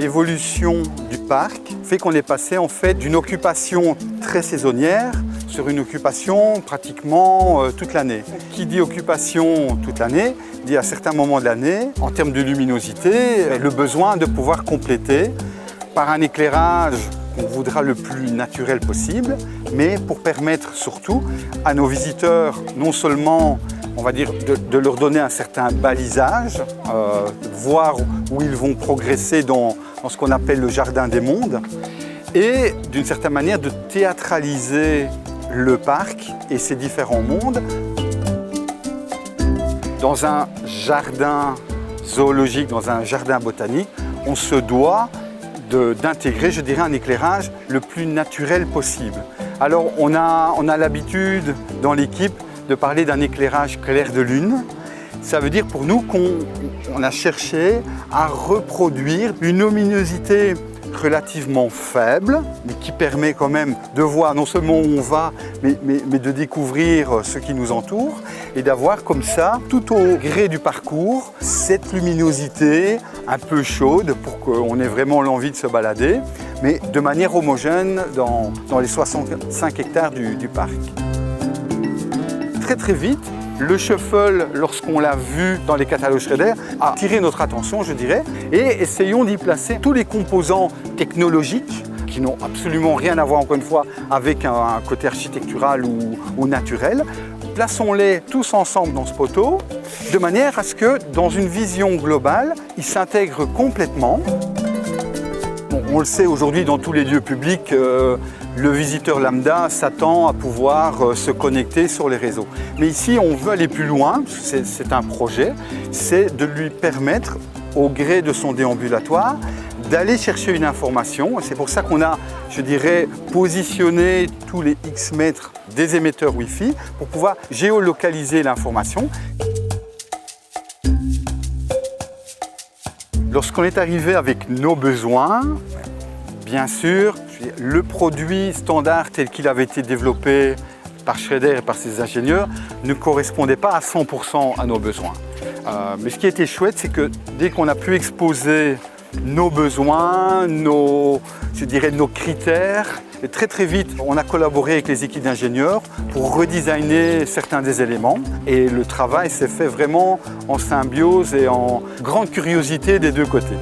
l'évolution du parc fait qu'on est passé en fait d'une occupation très saisonnière sur une occupation pratiquement toute l'année. Qui dit occupation toute l'année, dit à certains moments de l'année, en termes de luminosité, le besoin de pouvoir compléter par un éclairage qu'on voudra le plus naturel possible, mais pour permettre surtout à nos visiteurs non seulement on va dire de leur donner un certain balisage, voir où ils vont progresser dans ce qu'on appelle le jardin des mondes, et d'une certaine manière de théâtraliser le parc et ses différents mondes. Dans un jardin zoologique, dans un jardin botanique, on se doit d'intégrer, je dirais, un éclairage le plus naturel possible. Alors on a l'habitude dans l'équipe de parler d'un éclairage clair de lune. Ça veut dire pour nous qu'on a cherché à reproduire une luminosité relativement faible, mais qui permet quand même de voir non seulement où on va, mais de découvrir ce qui nous entoure et d'avoir comme ça, tout au gré du parcours, cette luminosité un peu chaude pour qu'on ait vraiment l'envie de se balader, mais de manière homogène dans les 65 hectares du parc. Très vite, le shuffle, lorsqu'on l'a vu dans les catalogues Schrader, a attiré notre attention, je dirais, et essayons d'y placer tous les composants technologiques qui n'ont absolument rien à voir, encore une fois, avec un côté architectural ou naturel. Plaçons-les tous ensemble dans ce poteau, de manière à ce que, dans une vision globale, ils s'intègrent complètement. Bon, on le sait aujourd'hui dans tous les lieux publics, le visiteur lambda s'attend à pouvoir se connecter sur les réseaux. Mais ici, on veut aller plus loin, c'est un projet, c'est de lui permettre, au gré de son déambulatoire, d'aller chercher une information. C'est pour ça qu'on a, je dirais, positionné tous les X mètres des émetteurs Wi-Fi pour pouvoir géolocaliser l'information. Lorsqu'on est arrivé avec nos besoins, bien sûr, le produit standard tel qu'il avait été développé par Schrader et par ses ingénieurs ne correspondait pas à 100% à nos besoins. Mais ce qui était chouette, c'est que dès qu'on a pu exposer nos besoins, nos critères, et très vite, on a collaboré avec les équipes d'ingénieurs pour redesigner certains des éléments. Et le travail s'est fait vraiment en symbiose et en grande curiosité des deux côtés.